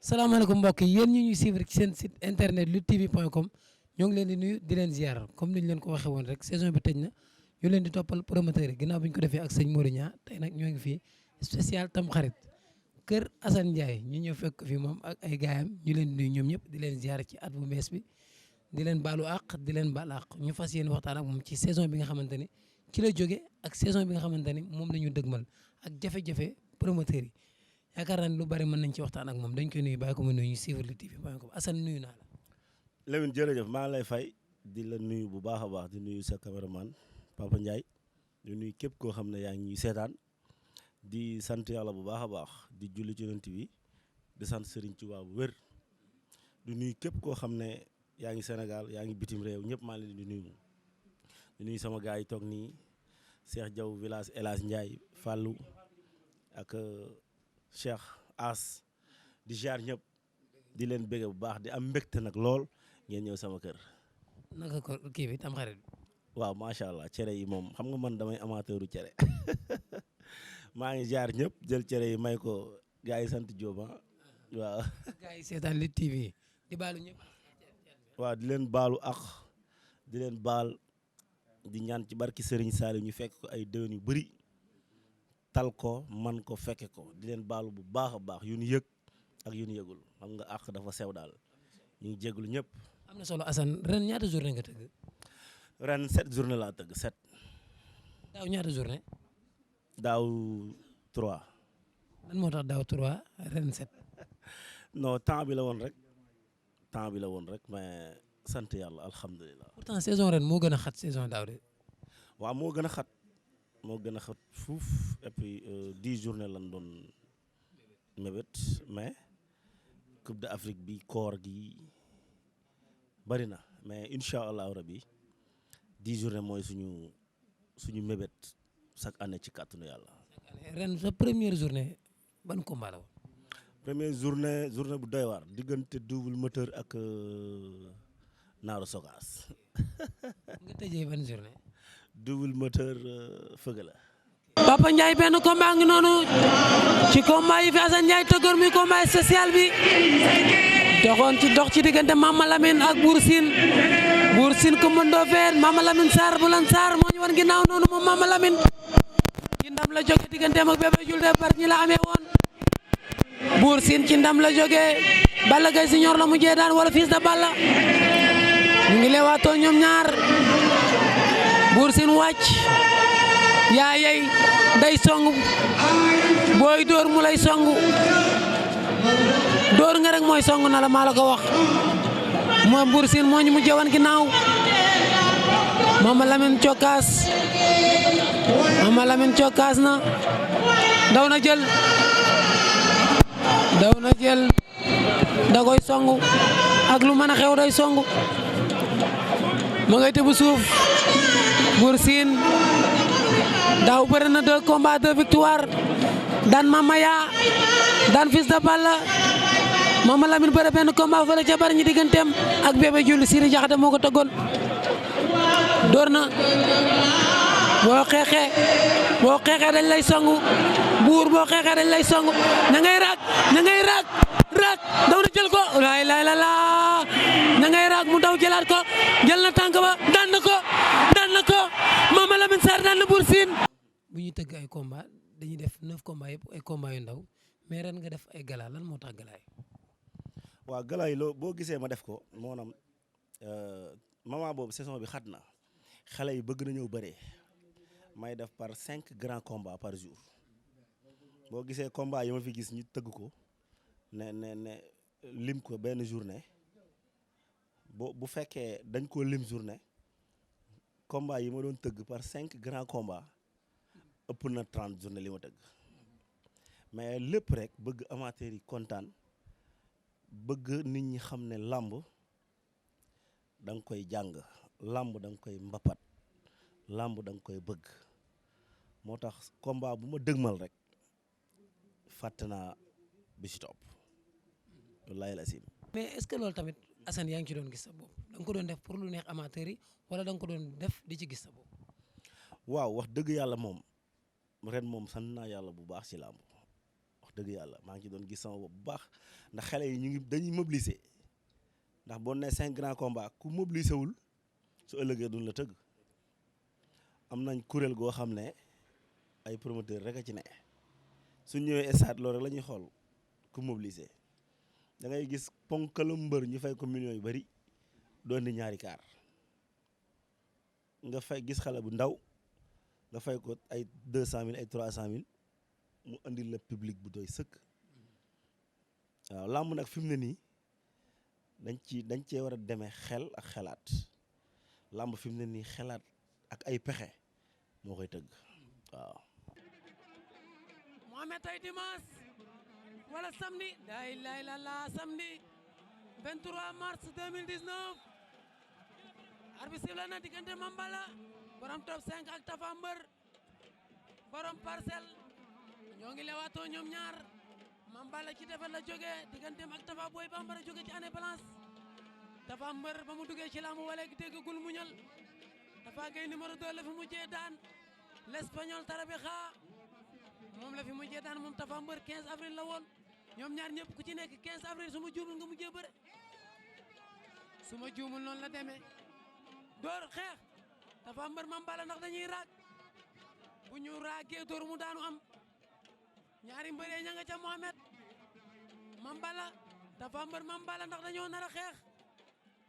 salaamaaleykum mbokk yi yéen ñi ñuy suivre ci seen site internet luttetv.com ñoo ngi leen di nuyu di leen ziar comme ni ñu leen ko waxee woon rek saison bi tëj na ñu leen di toppal promoteur yi ginnaaw bi ñu ko defee ak sëñ Modou Niang tey nag ñoo ngi fii spécial tam xarit kër Assane Ndiaye ñu ñëw fekk fi moom ak ay gaayam ñu leen di nuyu ñoom ñëpp di leen ziar ci at bu bees bi di leen baalu àq di leen baal àq ñu fas yéene waxtaan ak moom ci saison bi nga xamante ni ci la jóge ak saison bi nga xamante ni moom la ñu dëgmal ak jafe-jafe promoteur yi yaakaar naa ne lu bari mën nañ ci waxtaan ak moom dañ koy nuyu bàyyi ko mu nuyu ñu suivre luttetv.com Assane nuyu naa la. Lamine jërëjëf maa ngi lay fay di la nuyu bu baax a baax di nuyu sa cameraman Papa Ndiaye di nuyu képp koo xam ne yaa ngi ñuy seetaan di sant yàlla bu baax a baax di julli ci Yonent bi di sant Serigne Touba bu wér di nuyu képp koo xam ne yaa ngi Sénégal yaa ngi bitim réew ñëpp maa ngi leen di nuyu sama gars yi toog nii Cheikh Diaw village El Hadj Ndiaye Fallou ak Cheikh As di jaar ñëpp di leen bëgge bu baax di am mbégte nag lool ngeen ñëw sama kër. naka ko kii bi tam xarit bi. waaw macha allah cere yi moom xam nga man damay amateuru cere maa ngi jaar ñëpp jël cere yi may ko gars yi sant Diop waaw. gars yi seetaan Lutte TV di baalu ñëpp. waaw di leen baalu ak di leen baal di ñaan ci barki Serigne Saliou ñu fekk ko ay déwén yu bëri tal ko man ko fekke ko di leen baalu bu baax a baax yu ñu yëg ak yu ñu yëgul xam nga ak dafa sew daal ñu ngi jégalu ñëpp. am na solo Assane ren ñaata journée nga tëgg. ren 7 journée laa tëgg 7. daaw ñaata journée. daaw 3. lan moo tax daaw 3 ren 7. non temps bi la woon rek mais sant yàlla alhamdulilah. pourtant saison ren moo gën a xat saison daaw de. waaw moo gën a xat fuuf et puis 10 journées lañ doon mébét mais Coupe d'Afrique bi koor gi bari na mais incha allahu rabi 10 journées mooy suñu mébét chaque année ci kàttanu yàlla. ren sa première journée ban combat la woon. première journée bu doy waar diggante double moteur ak Naaru Sogaas. nga tëjee ban journée. double moteur fëgg la. Papa Ndiaye benn combat ngi noonu ci combat yi fi Assane Ndiaye tëggoon muy combat spécial bi dox ci diggante Mama Lamine ak Bour Sine Coumba Ndoffène Mama Lamine Sarr bu lan Sarr moo ñu wan ginnaaw noonu moom Mama Lamine ci ndam la jóge digganteem ak Bébé Diouldé bar ñi la amee woon Bour Sine ci ndam la jóge Balla Gaye Senior la mujjee daan wala Fils de Balla ñu ngi leewaatoo ñoom ñaar Bour Sine wàcc yaa yey day song booy dóor mu lay song dóor nga rek mooy song na la maa la ko wax moom Bour Sine moo ñu mujjee wan ginnaaw Mama Lamine cokkaas na daw na jël da koy song ak lu mën a xew day song ma ngay tëbu suuf Bour Sine daaw bëri na 2 combats 2 victoires daan Mamaya daan Fils de Balla Mama Lamine bëri benn combat fële ca bari ñi digganteem ak Bébé Diouldé Siri Jaxate moo ko tëggoon door na boo xeexee dañ lay songu buur boo xeexee dañ lay songu ña ngay raak daw na jël ko laay la ña ngay raak mu daw jëlaat ko jël na tànk ba daan na ko Mama Lamine Sarr daan na Bour Sine. bu ñuy tëgg ay combat dañuy def 9 combats yëpp ay combat yu ndaw mais ren nga def ay gala lan moo tax gala yi. waaw gala yi boo gisee ma def ko maanaam moment boobu saison bi xat na xale yi bëgg na ñëw bëree may def par 5 grands combats par jour boo gisee combat yi ma fi gis ñu tëgg ko ne lim ko benn journée bu fekkee dañ ko lim journée combat yi ma doon tëgg par 5 grands combats ëpp na 30 journée li ma tëgg mais lépp rek bëgg amateur yi kontaan bëgg nit ñi xam ne làmb da nga koy jàng làmb da nga koy mbapat làmb da nga koy bëgg moo tax combat bu ma dëgmal rek fàtte naa bi si topp wallahi la sim mais est-ce que loolu tamit Assane yaa ngi ci doon gis sa bopp da nga ko doon def pour lu neex amateur yi wala da nga ko doon def di ci gis sa bopp. waaw wax dëgg yàlla moom ren moom sant naa yàlla bu baax ci làmb wax dëgg yàlla maa ngi ci doon gis sama bopp bu baax ndax xale yi ñu ngi dañuy mobiliser ndax boo nee 5 grands combats ku mobiliser wul su ëllëgee duñ la tëgg am nañ kuréel goo xam ne ay promoteur rek a ci ne su ñëwee stade loolu rek la ñuy xool ku mobiliser da ngay gis ponkalam mbër ñu fay ko millions yu bari doon di ñaari kaar nga fay gis xale bu ndaw nga fay ko ay 200 000 ay 300 000 mu andil la public bu doy sëkk waaw làmb nag fi mu ne nii dañ cee war a demee xel ak xelaat làmb fi mu ne nii xelaat ak ay pexe moo koy tëgg waaw. Mohamed tey dimanche wala samedi la ilaha illallah samedi 23 mars 2019 arbitre sifflé na diggante Mambala borom top 5 ak Tapha Mbeur borom Parcelles ñoo ngi lewaatoo ñoom ñaar Mambala ci defet la jógee digganteem ak Tapha Boy Bambara jóge ci année balance Tapha Mbeur ba mu duggee ci laamu wala déggagul muñal Tapha Gueye numéro 2 la fi mujjee daan l'Espagnol Tarabexa moom la fi mujjee daan moom Tapha Mbeur 15 avril la woon ñoom ñaar ñëpp ku ci nekk 15 avril su ma juumul nga mujjee bëre su ma juumul noonu la demee door xeex Tapha Mbeur Mambala ndax dañuy raag bu ñu raagee door mu daanu am ñaari mbëree ña nga ca Mohamed Mambala Tapha Mbeur Mambala ndax dañoo nar a xeex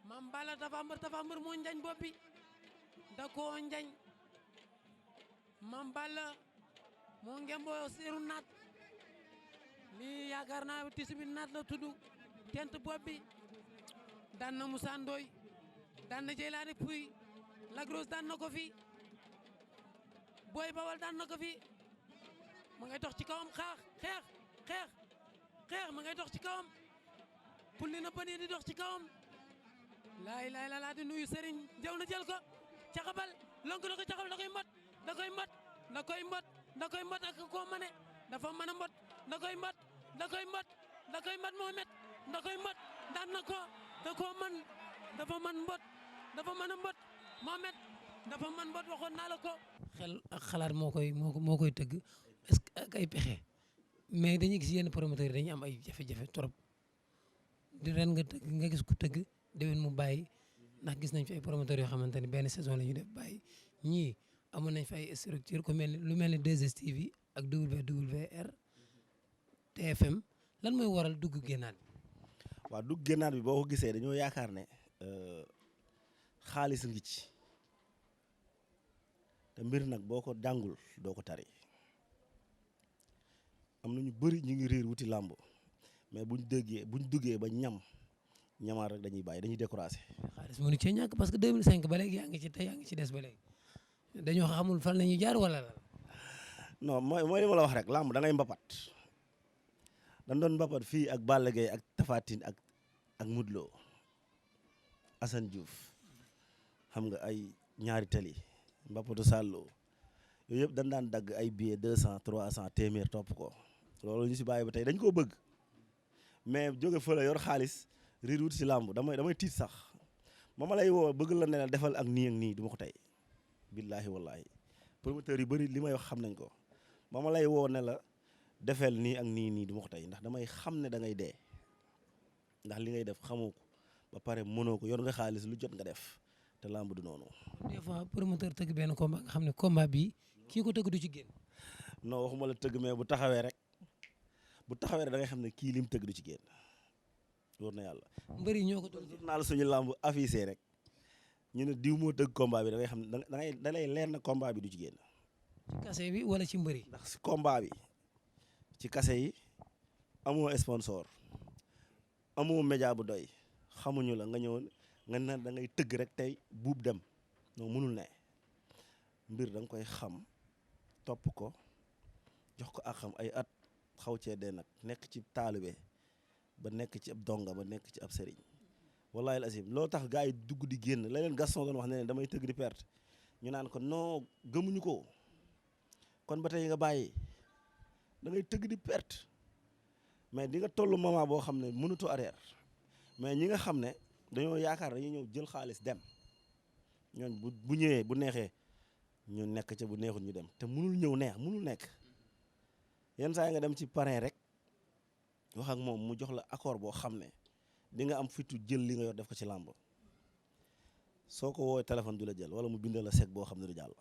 Mambala Tapha Mbeur moo njañ bopp bi da koo njañ Mambala moo ngemboo seeru naat lii yaakaar naa tisu bi naat la tudd tent bopp bi daan na Moussa Ndoye daan na Jeylaani Puy Lagros daan na ko fi Boy Bawal daan na ko fi ma ngay dox ci kawam xeex ma ngay dox ci kawam pulli na bëni di dox ci kawam laa ilaaha illallaah di nuyu Serigne jaw na jël ko caxabal lonk na ko caxabal da koy mbot ak ko mane dafa mën a mbot da koy mbot Mohamed da koy mbot daan na ko da koo mën dafa mën mbot dafa mën a mbot Mohamed dafa mën mbot waxoon naa la ko xel ak xalaat moo koy tëgg est-ce que ak ay pexe mais dañuy gis yenn promoteurs yi dañuy am ay jafe-jafe trop di ren nga gis ku tëgg déwén mu bàyyi ndax gis nañ fi ay promoteurs yoo xamante ni benn saison la ñu def bàyyi ñii amoon nañ fi ay structure lu mel ni 2STV ak WWR TFM lan mooy waral dugg génnaat bi. waaw dugg génnaat bi boo ko gisee dañoo yaakaar ne xaalis ngi ci te mbir nag boo ko jàngul doo ko tari am na ñu bëri ñu ngi riir wuti làmb mais buñ duggee ba ñamaat rek dañuy bàyyi dañuy découragé. xaalis mënu cee ñàkk parce que 2005 ba léegi yaa ngi ci des ba léegi dañoo xamul fan la ñuy jaar wala la. non mooy li ma la wax rek làmb da ngay mbapat dañ doon mbapat fii ak Balla Gaye ak Tapha Tine ak Modou Lo Assane Diouf xam nga ay ñaari tali mbapatu Salloo yooyu yëpp dañ daan dagg ay billets 200 300 téeméer topp ko loolu ñu si bàyyi ba tey dañ koo bëgg mais jóge fële yor xaalis riir wut si làmb damay tiit sax ma lay woo bëgg la ne la defal ak nii du ma ko tey billaahi wallaahi promoteurs yu bëri li may wax xam nañ ko ma lay woo ne la defeel nii ak nii du ma ko tey ndax damay xam ne da ngay dee ndax li ngay def xamoo ko ba pare mënoo ko yor nga xaalis lu jot nga def te làmb du noonu. des fois promoteur tëgg benn combat nga xam ne combat bi kii ko tëgg du ci génn. non waxuma la tëgg mais bu taxawee rek da ngay xam ne kii lim tëgg du ci génn wóor na yàlla. mbëri ñoo ko doon journal suñu làmb affiché rek ñu ne diw moo tëgg combat bi da ngay xam ne da lay leer na combat bi du ci génn. ci kase bi wala ci mbëri. ndax si combat bi ci kase yi amoo sponsor amoo média bu doy xamuñu la nga ñëw nga ne da ngay tëgg rek tey buub dem non mënul ne mbir da nga koy xam topp ko jox ko ak xam ay at xaw cee dee nag nekk ci taalibe ba nekk ci ab donga ba nekk ci ab sëriñ wallahi azim loo tax gars yi dugg di génn la leen Gaston doon wax ne damay tëgg di perte ñu naan ko non gëmuñu ko kon ba tey nga bàyyi da ngay tëgg di perte mais di nga toll moment boo xam ne mënutoo arrière mais ñi nga xam ne dañoo yaakaar dañuy ñëw jël xaalis dem ñooñ bu ñëwee bu neexee ñu nekk ca bu neexul ñu dem te mënul ñëw neex mënul nekk yenn saa yi nga dem ci parrain rek wax ak moom mu jox la accord boo xam ne di nga am fitu jël li nga yor def ko ci làmb soo ko woowee téléphone du la jël wala mu bindal la chèque boo xam ne du jàll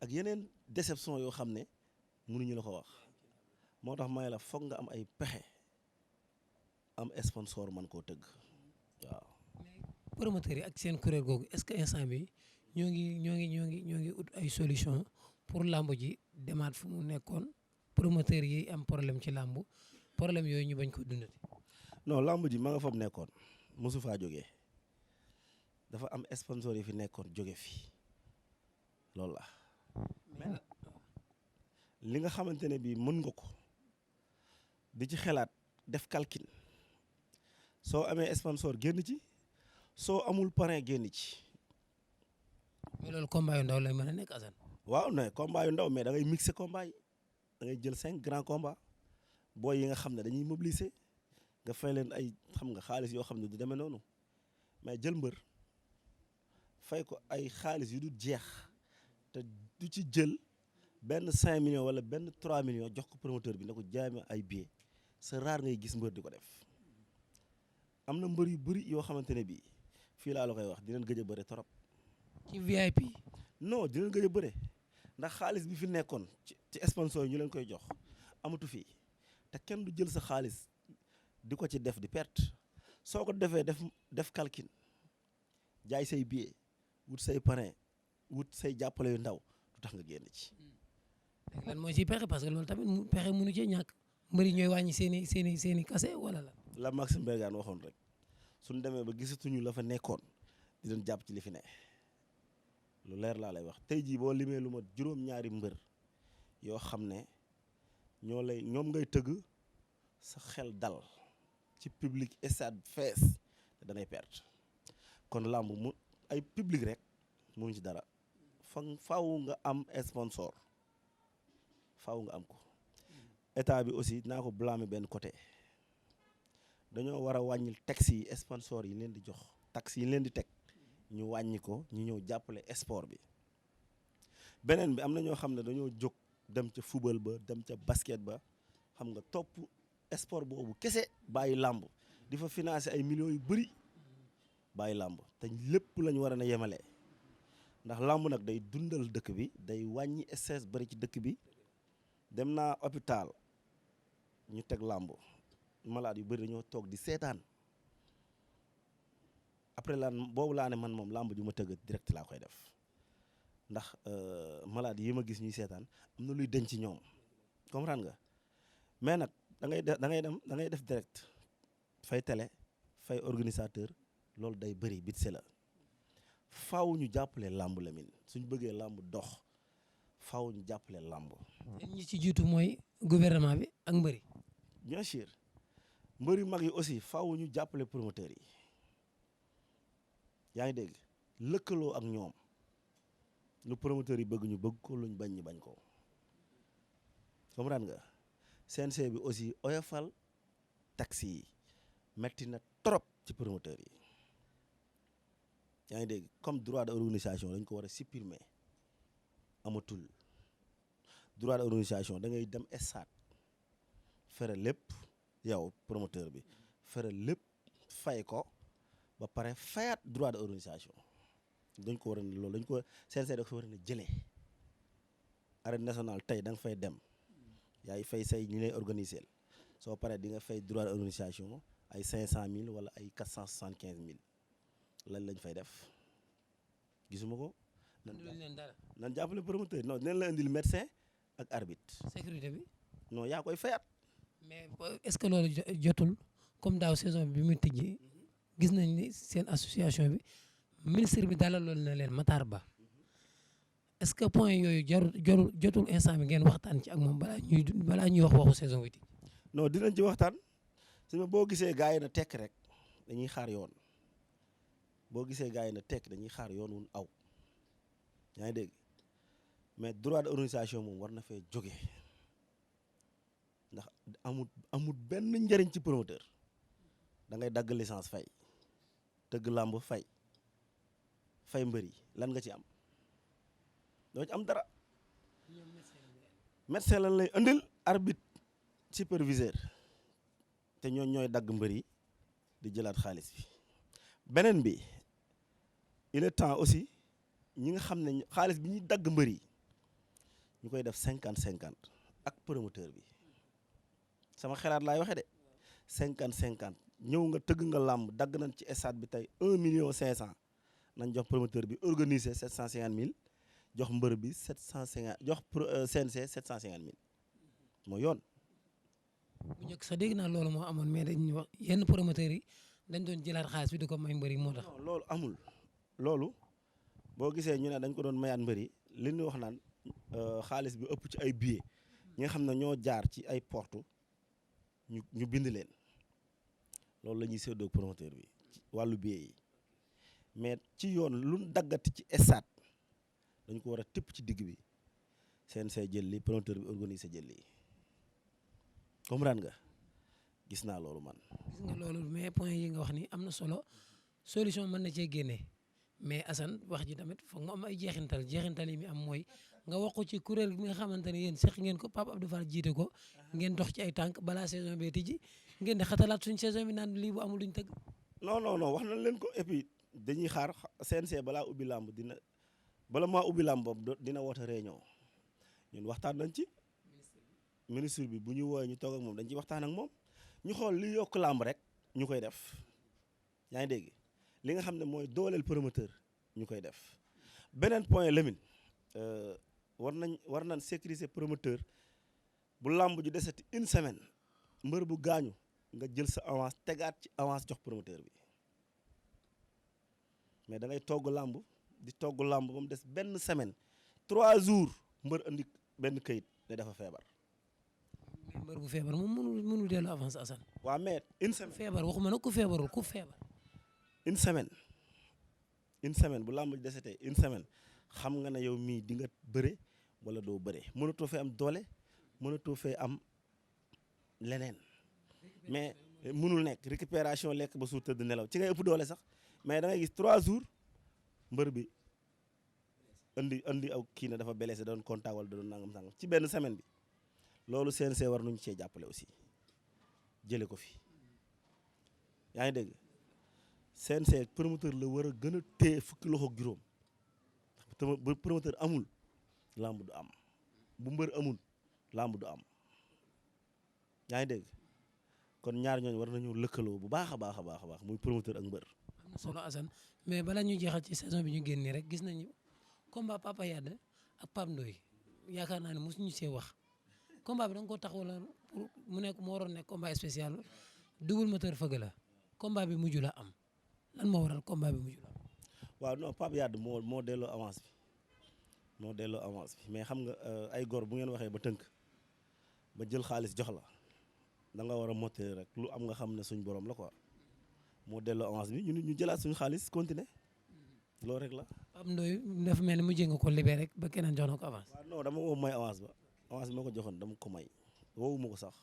ak yeneen déception yoo xam ne mënuñu la ko wax moo tax may la foog nga am ay pexe am sponsor man koo tëgg waaw. promoteurs yi ak seen kuréel googu est-ce que instant bi ñoo ngi ut ay solution pour làmb ji demaat fu mu nekkoon promoteurs yi am problème ci làmb problème yooyu ñu bañ ko dundati. non làmb ji ma nga fa mu nekkoon mosu faa jógee dafa am sponsor yi fi nekkoon jóge fi loolu la. li nga xamante ne bii mën nga ko di ci xelaat def calcul soo amee sponsor génn ci soo amul parrain génn ci. mais loolu combat yu ndaw lay mën a nekk Assane. waaw ne combat yu ndaw mais da ngay mixer combat yi da ngay jël 5 grands combats booy yi nga xam ne dañuy mobiliser nga fay leen ay xam nga xaalis yoo xam ne du demee noonu mais jël mbër fay ko ay xaalis yu du jeex te du ci jël benn 5 millions wala benn 3 millions jox ko promoteur bi ne ko jaay ma ay billets c'est rare ngay gis mbër di ko def am na mbër yu bëri yoo xamante ne bii fii laa la koy wax dinañ gëj a bëre trop. ci VIP. non dinañ gëj a bëre ndax xaalis bi fi nekkoon ci sponsor yi ñu leen koy jox amatu fii te kenn du jël sa xaalis di ko ci def di perte soo ko defee def calcul jaay say billet wut say parrain wut say jàppale yu ndaw du tax nga génn ci. léegi lan mooy ci pexe parce que loolu tamit pexe mënu cee ñàkk mbëri ñooy wàññi seen i kase wala la. la Maxime Bergane waxoon rek suñ demee ba gisatuñu la fa nekkoon di doon jàpp ci li fi ne lu leer laa lay wax tey jii boo limee lu ma juróom-ñaari mbër yoo xam ne ñoom ngay tëgg sa xel dal ci public stade fees te danay perte kon làmb mu ay public rek mënuñ ci dara faaw nga am sponsor faaw nga am ko état bi aussi naa ko blâmer benn côté dañoo war a wàññil taxes yi sponsor yi leen di jox taxes yi leen di teg ñu wàññi ko ñu ñëw jàppale sport bi beneen bi am na ñoo xam ne dañoo jóg dem ca football ba dem ca basket ba xam nga topp sport boobu kese bàyyi làmb di fa financer ay millions yu bëri bàyyi làmb te lépp lañ war a na yemale ndax làmb nag day dundal dëkk bi day wàññi stress bëri ci dëkk bi dem naa hôpital ñu teg làmb malade yu bëri dañoo toog di seetaan après boobu laa ne man moom làmb ju ma tëgg direct laa koy def ndax malade yi ma gis ñuy seetaan am na luy denc ci ñoom comprendre nga mais nag da ngay def direct fay télé fay organisateur loolu day bëri bit se la faaw ñu jàppale làmb Lamine suñ bëggee làmb dox faaw ñu jàppale làmb. ñi ci jiitu mooy gouvernement bi ak mbëri. bien sûr mbër yu mag yi aussi faaw ñu jàppale promoteurs yi yaa ngi dégg lëkkaloo ak ñoom lu promoteurs yi bëgg ñu bëgg ko luñ bañ ñu bañ ko comprendre nga CNG bi aussi oyofal taxi yi metti na trop ci promoteurs yi yaa ngi dégg comme droit d'organisation dañ ko war a supprimer amatul droit d'organisation da ngay dem stade fere lépp yow promoteur bi fere lépp fay ko ba pare fayaat droit d'organisation dañ ko war a ne loolu dañ ko CNG da ko war a ne jëlee arène nationale tey da nga fay dem yaay fay say ñi lay organiser soo paree di nga fay droit d'organisation ay 500 000 wala ay 475 000 lañ fay def gisuma ko. nan jàppale promoteur non dinañ la indil médecin ak arbitre. sécurité bi. non yaa koy fayaat. mais est-ce que loolu jotul comme daaw saison bi mu tijjee gis nañ ni seen association bi ministre bi dalaloon na leen Matar Ba est-ce que point yooyu jotul instant bi ngeen waxtaan ci ak moom balaa ñuy wax waxu saison bi. non dinañ ci waxtaan su boo gisee gars yi na tekk rek dañuy xaar yoon boo gisee gars yi na tekk dañuy xaar yoon wun aw yaa ngi dégg mais droit d'organisation moom war na fee jóge ndax amul benn njëriñ ci promoteur da ngay dagg licence fay tëgg làmb fay mbër yi lan nga ci am doo ci am dara médecin lan lay indil arbitre superviseur te ñooy dagg mbër yi di jëlaat xaalis bi beneen bi il est temps aussi ñi nga xam ne xaalis bi ñuy dagg mbër yi ñu koy def 50-50 ak promoteur bi sama xalaat laay waxe de 50-50 ñëw nga tëgg nga làmb dagg nañ ci stade bi tey 1,5 million nañ jox promoteur bi organiser 750 000 jox mbër bi 750 jox CNC 750 000 mooy yoon. bu njëkk sax dégg naa loolu moo amoon mais dañuy wax yenn promoteurs yi dañ doon jëlaat xaalis bi di ko may mbër yi moo tax. non loolu amul loolu boo gisee ñu ne dañ ko doon mayaat mbër yi li ñu wax naan xaalis bi ëpp ci ay billets ñi nga xam ne ñoo jaar ci ay porte ñu bind leen loolu la ñuy séddoo promoteur bi ci wàllu billets yi mais ci yoon lu daggati ci stade dañ ko war a tëpp ci digg bi CNG jël li promoteur bi organisé jël li comprendre nga gis naa loolu man. gis nga loolu mais point yi nga wax ni am na solo solution mën na cee génnee mais Assane wax ji tamit foog nga am ay jeexintal yi mi am mooy nga wax ko ci kuréel gi nga xamante ne yéen seq ngeen ko Pape Abdou Fall jiite ko ngeen dox ci ay tànk balaa saison bee tijji ngeen di xatalaat suñ saison bi naan lii bu amul duñ tëgg. non wax nañ leen ko et puis dañuy xaar CNG balaa ubbi làmb bala maa ubbi làmb boobu dina woote réunion ñun waxtaan nañ ci ministre bi bu ñu woowee ñu toog ak moom dañ ciy waxtaan ak moom ñu xool li yokk làmb rek ñu koy def yaa ngi dégg li nga xam ne mooy dooleel promoteur ñu koy def beneen point Lamine war nañ sécuriser promoteur bu làmb ju desati une semaine mbër bu gaañu nga jël sa avance tegaat ci avance jox promoteur bi mais da ngay togg làmb di togg làmb ba mu des benn semaine 3 jours mbër andi benn kayit ne dafa feebar. mais mbër bu feebar moom mënul dellu avance Assane. waaw mais une semaine. feebar waxuma nag ku feebarul ku feebar. une semaine bu làmb desetee une semaine xam nga ne yow mii di nga bëre wala doo bëre mënatoo fee am doole mënatoo fee am leneen mais mënul nekk récupération lekk ba suur tëdd nelaw ci ngay ëpp doole sax mais da ngay gis 3 jours mbër bi andi aw kii ne dafa blessé doon contact wala doon nangam sangam ci benn semaine bi loolu CNG war nañu cee jàppale aussi jële ko fi yaa ngi dégg CNG promoteur la war a gën a téye fukki loxo ak juróom ndax bu promoteur amul làmb du am bu mbër amul làmb du am yaa ngi dégg kon ñaar ñooñu war nañu lëkkaloo bu baax a baax a baax a baax muy promoteur ak mbër. am na solo Assane mais bala ñuy jeexal ci saison bi ñu génnee rek gis nañu combat Papa Yade ak Pape Ndoye yaakaar naa ne mosuñu see wax combat bi da nga ko taxawal pour mu nekk moo waroon nekk combat spécial double moteur fëgg la combat bi mujj la am lan moo waral combat bi mujj la am. waaw non Pape Yade moo delloo avance bi mais xam nga ay gor bu ngeen waxee ba tënk ba jël xaalis jox la da nga war a mottali rek lu am nga xam ne suñ borom la quoi moo delloo avance bi ñu jëlaat suñu xaalis continuer loolu rek la. Pape Ndoye dafa mel ni mujjee nga ko libéré rek ba keneen jox na ko avance. waaw non dama woo may avance bi ma ko joxoon dama ko may woowu ma ko sax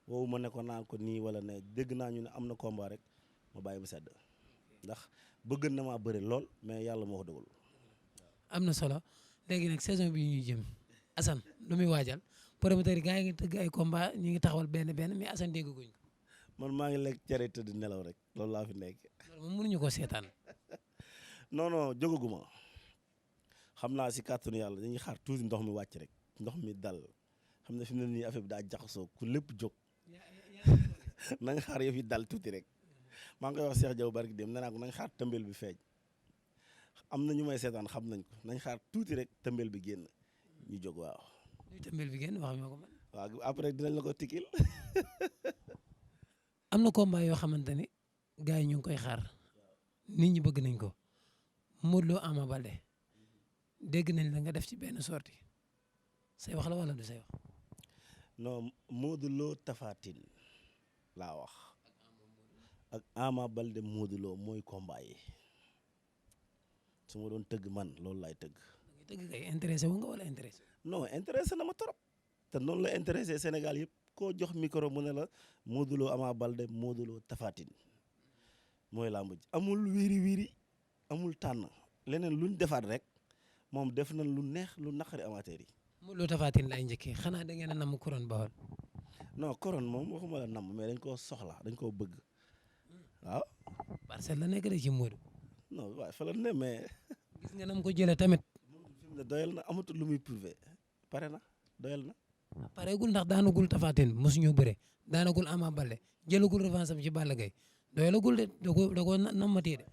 woowu ma ne ko naan ko nii wala ne dégg naa ñu ne am na combat rek ma bàyyi mu sedd ndax bëgg na maa bëri lool mais yàlla moo ko dogal. am na solo léegi nag saison bi ñuy jëm Assane lu muy waajal promoteur yi gars yi ngi tëgg ay combat ñu ngi taxawal benn mais Assane dégguñ ko. man maa ngi lekk cere tëdd nelaw rek loolu laa fi nekk. loolu moom mënuñu ko seetaan. non jógaguma xam naa si kàttanu yàlla dañuy xaar tuuti ndox mi wàcc rek ndox mi dal xam ne fi mu ne nii affaire bi daa jaxasoo ku lépp jóg nañ xaar yëf yi dal tuuti rek maa ngi koy wax Cheikh Diaw barki dem nee naa ko nañ xaar tëmbel bi feeñ am na ñu may seetaan xam nañ ko nañ xaar tuuti rek tëmbel bi génn ñu jóg waaw. ñu tëmbel bi génn wax ma ko man. waaw après dinañ la ko tikil. am na combat yoo xamante ni gars yi ñu ngi koy xaar nit ñi bëgg nañ ko Modou Lo Ama Baldé dégg nañ la nga def ci benn sortie say wax la wala du say wax. non Modou Lo Tapha Tine laa wax ak Ama Baldé Modou Lo mooy combat yi su ma doon tëgg man loolu laay tëgg. da ngay tëgg kay intéressé wu nga wala intéressé. non intéressé na ma trop te noonu la intéressé Sénégal yëpp koo jox micro mu ne la Modou Lo Ama Baldé Modou Lo Tapha Tine mooy làmb ji amul wiiri amul tànn leneen luñ defaat rek moom def nañ lu neex lu naqari amateur yi. Modou Lo Tapha Tine laay njëkkee xanaa da ngeen a namm couronne Bawol. non couronne moom waxuma la namm mais dañ koo soxla dañ koo bëgg waaw. Parcelles la nekk de ci Modou. non waaye fa la ne mais. gis nga nam ko jëlee tamit. fi mu ne doyal na amatul lu muy prouvé pare na doyal na. pareegul ndax daanagul Tapha Tine mosuñu bëre daanagul Ama Baldé jëlagul revanche am ci Balla Gaye doyalagul de da ko nammatee de.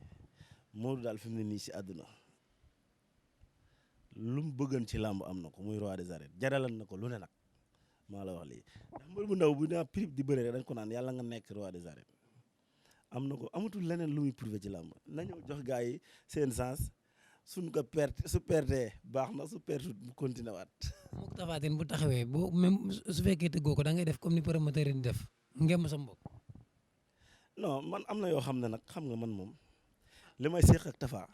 Modou daal fi mu ne nii si àdduna lu mu bëggoon ci làmb am na ko muy roi des arènes jaralan na ko lu ne nag maa la wax lii ndax mbër bu ndaw bu naa prix di bëre rek dañ ko naan yàlla nga nekk roi des arènes am na ko amatul leneen lu muy prouvé ci làmb nañu jox gars yi seen sens suñ ko perte su pertee baax na su pertut mu continué waat. mook Tapha Tine bu taxawee boo même su fekkee tëggoo ko da ngay def comme ni promoteur yi di def ngem sa mbokk. non man am na yoo xam ne nag xam nga man moom li may seq ak Tapha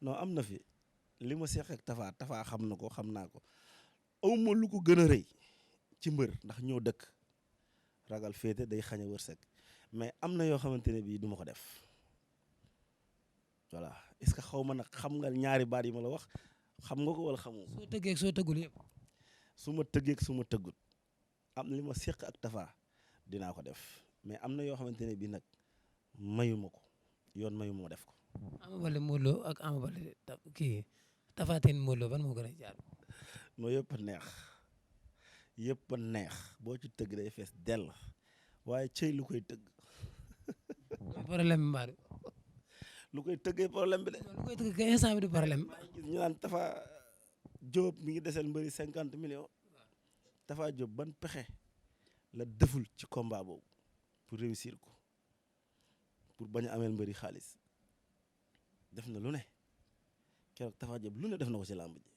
non am na fi li ma seq ak Tapha xam na ko xam naa ko awma lu ko gën a rëy ci mbër ndax ñoo dëkk ragal féete day xañ a wërsëg mais am na yoo xamante ne bii du ma ko def voilà est-ce que xaw ma nag xam nga ñaari baat yi ma la wax xam nga ko wala xamoo. soo tëggee ak soo tëggul yëpp. su ma tëggee ak su ma tëggut am li ma seq ak Tapha dinaa ko def mais am na yoo xamante ne bii nag mayuma ko yoon mayuma ma def ko. Ama Baldé Modou Lô ak Ama Baldé kii Tapha Tine Modou Lô ban moo gën a jaar. non yëpp a neex yëpp a neex boo ci tëgg day fees dell waaye cëy lu koy tëgg. problème bi Mbadou. lu koy tëggee problème bi de. lu koy tëgg kay instant bi du problème. gis ñu naan Tapha Diop mi ngi desel mbëri 50 millions Tapha Diop ban pexe la deful ci combat boobu pour réussir ko pour bañ a ameel mbëri xaalis def na lu ne keroog Tapha Diop lu ne def na ko ci làmb ji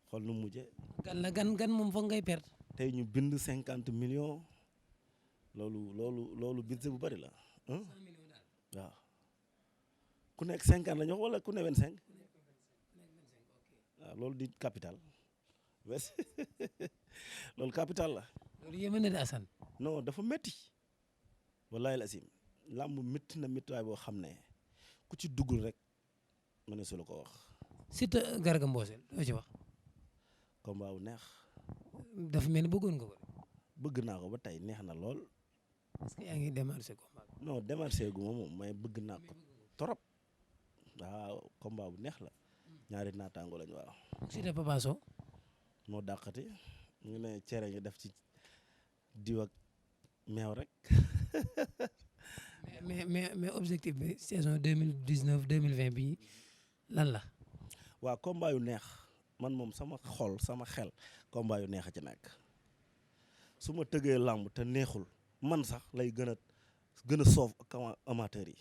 xool nu mu mujjee. gan moom foog ngay perte. tey ñu bind 50 millions loolu budget bu bari la. 100 millions daal. waaw ku nekk 50 la ñu wax wala ku ne 25. waaw loolu di capital wes loolu capital la. loolu yéeme na de Assane. non dafa métti wallahi la asim làmb métti na méttiwaay boo xam ne ku ci duggul rek ma ne su la ko wax. Siteu Garga Mbossé loo ci wax. combat bu neex. dafa mel ni bëggoon nga ko de. bëgg naa ko ba tey neex na lool. parce que yaa ngi démarché combat bi. non démarché gu ma moom mais bëgg naa ko trop waaw combat bu neex la ñaari naataango lañu waaw. Siteu Papa Sow. moo dàqati ñu ne cere ñu def ci diw ak meew rek. mais objectif bi saison 2019 2020 bi lan la. waaw combat yu neex man moom sama xol sama xel combat yu neex a ci nekk su ma tëggee làmb te neexul man sax lay gën a soof ak amateur yi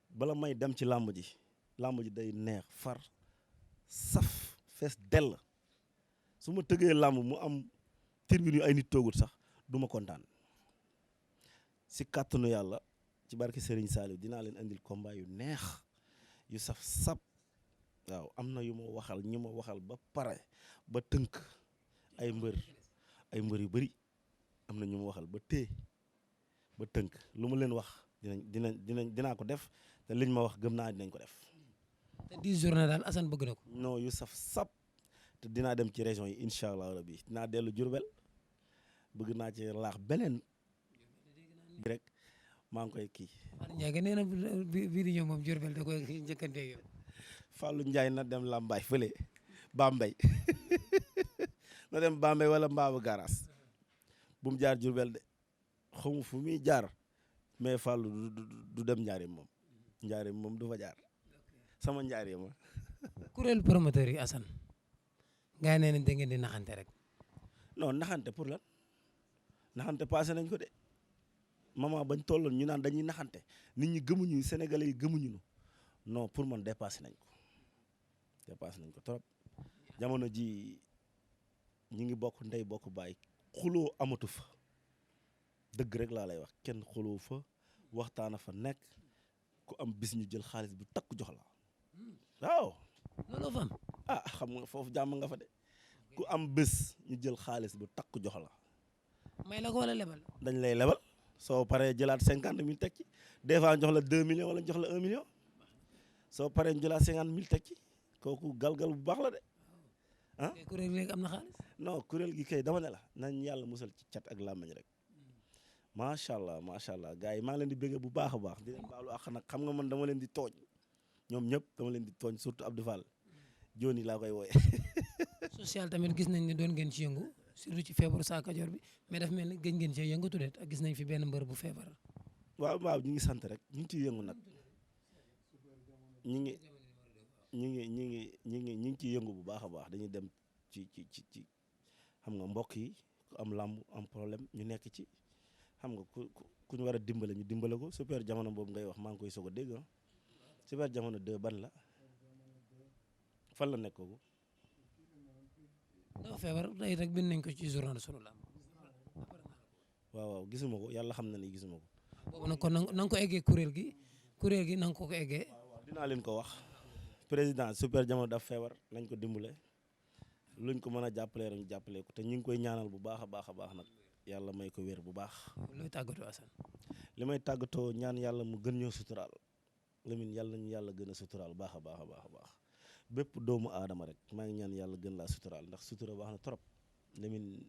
bala may dem ci làmb ji day neex far saf fees dell su ma tëggee làmb mu am tribune yu ay nit toogut sax du ma kontaan si kàttanu yàlla ci barki Serigne Saliou dinaa leen indil combat yu neex yu saf sap waaw am na yu ma waxal ñu ma waxal ba pare ba tënk ay mbër yu bari am na ñu ma waxal ba téye ba tënk lu ma leen wax dinaa ko def te liñ ma wax gëm naa dinañ ko def. te 10 journée daal Assane bëgg na ko. non yu saf sap te dinaa dem ci région yi incha allah rabi dinaa dellu Diourbel bëgg naa ci laax beneen rek maa ngi koy kii. Fallou Ndiaye nee na bii di ñëw moom Diourbel da koy njëkkante yow. Fallou Ndiaye na dem Lambaay fële Bambey na dem Bambey wala Mbaabu Garaas bu mu jaar Diourbel de xamu fu muy jaar mais Fallou du dem Njaareem moom du fa jaar sama Njaareem ma. kuréel promoteur yi Assane. gars yi nee nañ da ngeen di naxante rek. non naxante pour lan naxante passé nañ ko de moment bañ tolloon ñu naan dañuy naxante nit ñi gëmuñu Sénégalais yi gëmuñu non pour man dépassé nañ ko trop jamono ji ñi ngi bokk ndey bokk baay xuloo amatu fa dëgg rek laa lay wax kenn xuloo fa waxtaana fa nekk ku am bis ñu jël xaalis bu takku jox la waaw. looloo fa am. ah xam nga foofu jàmm nga fa de ku am bés ñu jël xaalis bu takku jox la. may la ko wala lebal. dañ lay lebal soo paree jëlaat 50 000 teg ci des fois jox la 2 millions wala jox la 1 million soo paree jëlaat 50 000 teg ci kooku galgal bu baax la de ah. kuréel léegi am na xaalis. non kuréel gi kay dama ne la nañ yàlla musal ci cat ak làmmiñ rek macha allah gars yi maa ngi leen di bëggee bu baax a baax di leen baalu àq nag xam nga man dama leen di tooñ ñoom ñëpp dama leen di tooñ surtout Abdou Fall Joni laa koy wooye social tamit gis nañ ne doon ngeen ci yëngu surtout ci feebaru Sa Kajoor bi mais daf mel ni gëj ngeen cee yëngatu de ak gis nañ fi benn mbër bu feebar. waaw ñu ngi sant rek ñu ngi ciy yëngu nag ñu ngi ciy yëngu bu baax a baax dañuy dem ci xam nga mbokk yi ku am làmb am problème ñu nekk ci xam nga ku ñu war a dimbale ñu dimbale ko super jamono boobu ngay wax maa ngi koy soog a dégg ah super jamono 2 ban la fan la nekk kooku. dafa feebar tey rek bind nañ ko ci journal sunu làmb. waaw gisuma ko yàlla xam na ni gisuma ko. boobu nag kon na nga ko eggee kuréel gi na nga ko eggee. waaw dinaa leen ko wax président super jamono daf feebar nañ ko dimbale luñ ko mën a jàppalee rek ñu jàppalee ko te ñu ngi koy ñaanal bu baax a baax nag yàlla may ko wér bu baax. looy tàggatoo Assane. li may tàggatoo ñaan yàlla mu gën ñoo suturaal Lamine yàlla ñu yàlla gën a suturaal baax a baax bépp doomu aadama rek maa ngi ñaan yàlla gën laa suturaal ndax sutura baax na trop Lamine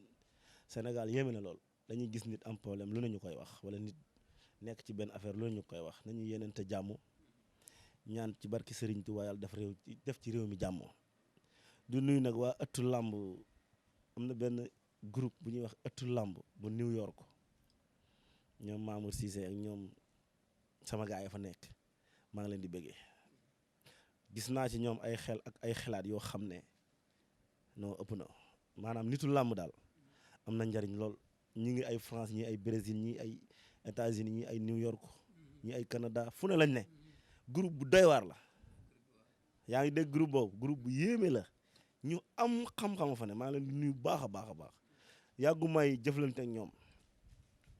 Sénégal yéeme na lool dañuy gis nit am problème lu ne ñu koy wax wala nit nekk ci benn affaire lu ne ñu koy wax nañu yenente jàmm ñaan ci barki Serigne Touba yàlla def ci réew mi jàmm. du nuyu nag waa ëttu làmb am na benn groupe bu ñuy wax ëttu làmb bu New York ñoom Mamour Cissé ak ñoom sama gaay yi fa nekk maa ngi leen di bëggee gis naa ci ñoom ay xel ak ay xalaat yoo xam ne non ëpp na maanaam nitu làmb daal am na njariñ lool ñi ngi ay France ñi ay Brésil ñi ay États-Unis ñi ay New York ñi ay Canada fu ne lañ ne groupe bu doy waar la yaa ngi dégg groupe bu yéeme la ñu am xam-xam fa ne maa ngi leen di nuyu baax a baax yàggu may jëflante ak ñoom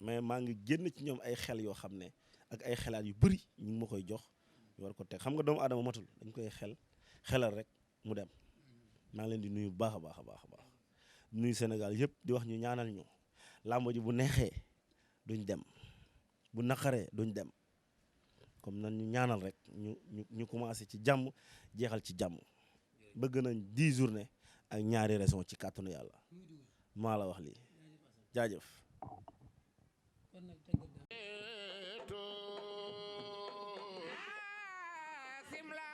mais maa ngi génn ci ñoom ay xel yoo xam ne ak ay xelaat yu bëri ñu ngi ma koy jox ñu war ko teg xam nga doomu aadama matul dañ koy xelal rek mu dem maa ngi leen di nuyu bu baax a baax nuyu Sénégal yëpp di wax ñu ñaanal ñu làmb ji bu neexee duñ dem bu naqaree duñ dem comme nan ñu ñaanal rek ñu commencé ci jàmm jeexal ci jàmm bëgg nañ 10 journée ak ñaari raison ci kàttanu yàlla maa la wax lii jaajëf. Simla